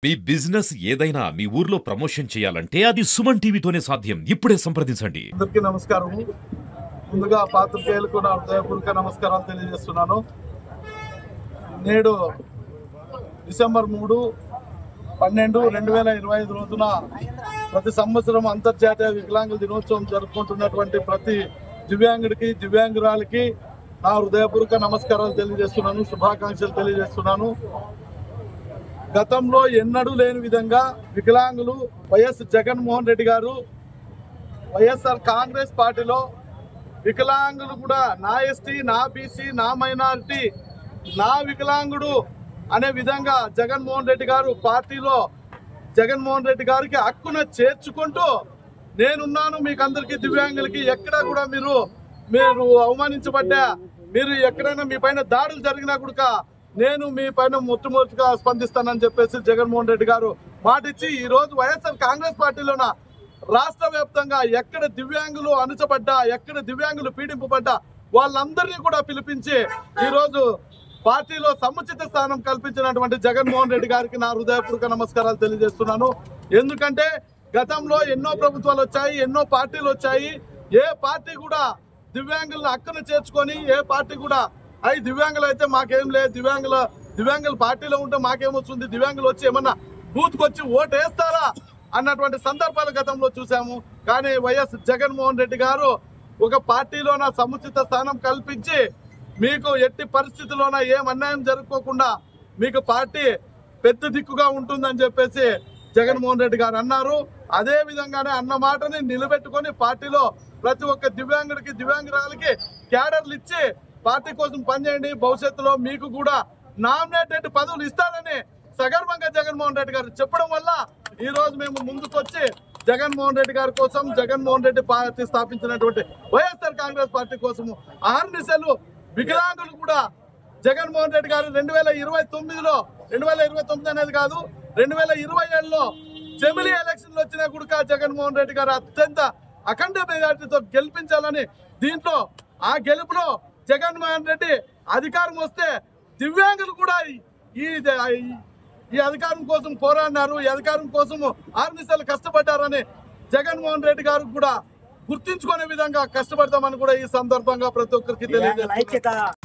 మీ business ఏదైనా మీ ఊర్లో promotion చేయాలంటే అది సుమన్ టీవీతోనే సాధ్యం. ఇప్పుడే సంప్రదించండి. అందరికీ నమస్కారం. ముందుగా పాత్రికేయులకు నా హృదయపూర్వక నమస్కారాలు తెలియజేస్తున్నాను. నేడు డిసెంబర్ 3, 12, 2025 రోజున ప్రతి సంవత్సరం అంతర్జాతీయ వికలాంగుల దినోత్సవం జరుపుకుంటున్నటువంటి ప్రతి దివ్యాంగుడికి దివ్యాంగురాలకి నా హృదయపూర్వక నమస్కారాలు తెలియజేస్తున్నాను, శుభాకాంక్షలు తెలియజేస్తున్నాను. గతంలో ఎన్నడూ లేని విధంగా వికలాంగులు వైఎస్ జగన్మోహన్ రెడ్డి గారు వైఎస్ఆర్ కాంగ్రెస్ పార్టీలో వికలాంగులు కూడా నా ఎస్టీ, నా బీసీ, నా మైనారిటీ, నా వికలాంగుడు అనే విధంగా జగన్మోహన్ రెడ్డి గారు పార్టీలో జగన్మోహన్ రెడ్డి గారికి హక్కున చేర్చుకుంటూ నేనున్నాను, మీకు అందరికీ దివ్యాంగులకి ఎక్కడా కూడా మీరు అవమానించబడ్డా, మీరు ఎక్కడైనా మీ పైన దాడులు జరిగినా కూడా నేను మీ పైన మొట్టమొదటిగా స్పందిస్తానని చెప్పేసి జగన్మోహన్ రెడ్డి గారు మాటిచ్చి ఈరోజు వైఎస్ఆర్ కాంగ్రెస్ పార్టీలోన రాష్ట్ర వ్యాప్తంగా ఎక్కడ దివ్యాంగులు అణచబడ్డా, ఎక్కడ దివ్యాంగులు పీడింపబడ్డా వాళ్ళందరినీ కూడా పిలిపించి ఈరోజు పార్టీలో సముచిత స్థానం కల్పించినటువంటి జగన్మోహన్ రెడ్డి గారికి నా హృదయపూర్వక నమస్కారాలు తెలియజేస్తున్నాను. ఎందుకంటే గతంలో ఎన్నో ప్రభుత్వాలు వచ్చాయి, ఎన్నో పార్టీలు వచ్చాయి. ఏ పార్టీ కూడా దివ్యాంగులను హక్కును చేర్చుకొని ఏ పార్టీ కూడా దివ్యాంగులు అయితే మాకేం లేదు, దివ్యాంగుల పార్టీలో ఉంటే మాకేమొస్తుంది, దివ్యాంగులు వచ్చి ఏమన్నా బూత్కి వచ్చి ఓటు వేస్తారా అన్నటువంటి సందర్భాలు గతంలో చూసాము. కానీ వైఎస్ జగన్మోహన్ రెడ్డి గారు ఒక పార్టీలోన సముచిత స్థానం కల్పించి మీకు ఎట్టి పరిస్థితుల్లోన ఏం అన్యాయం జరుపుకోకుండా మీకు పార్టీ పెద్ద దిక్కుగా ఉంటుందని చెప్పేసి జగన్మోహన్ రెడ్డి గారు అన్నారు. అదే విధంగానే అన్న మాటని నిలబెట్టుకొని పార్టీలో ప్రతి ఒక్క దివ్యాంగుడికి దివ్యాంగురాలకి క్యాడర్లు ఇచ్చి పార్టీ కోసం పనిచేయండి, భవిష్యత్తులో మీకు కూడా నామినేటెడ్ పదవులు ఇస్తారని సగర్వంగా జగన్మోహన్ రెడ్డి గారు చెప్పడం వల్ల ఈ రోజు మేము ముందుకొచ్చి జగన్మోహన్ రెడ్డి గారి కోసం, జగన్మోహన్ రెడ్డి పార్టీ స్థాపించినటువంటి వైఎస్ఆర్ కాంగ్రెస్ పార్టీ కోసము ఆర్నిసలు వికలాంగులు కూడా జగన్మోహన్ రెడ్డి గారు 2029 అనేది కాదు, 2027లో జమిలీ ఎలక్షన్లు వచ్చినా కూడా జగన్మోహన్ రెడ్డి గారు అత్యంత అఖండ మెజార్టీతో గెలిపించాలని, దీంట్లో ఆ గెలుపులో జగన్మోహన్ రెడ్డి అధికారం వస్తే దివ్యాంగులు కూడా ఈ అధికారం కోసం పోరాడినారు, ఈ అధికారం కోసం ఆర్నిసలు కష్టపడ్డారని జగన్మోహన్ రెడ్డి గారు కూడా గుర్తించుకునే విధంగా కష్టపడతామని కూడా ఈ సందర్భంగా ప్రతి ఒక్కరికి తెలియజేస్తారు.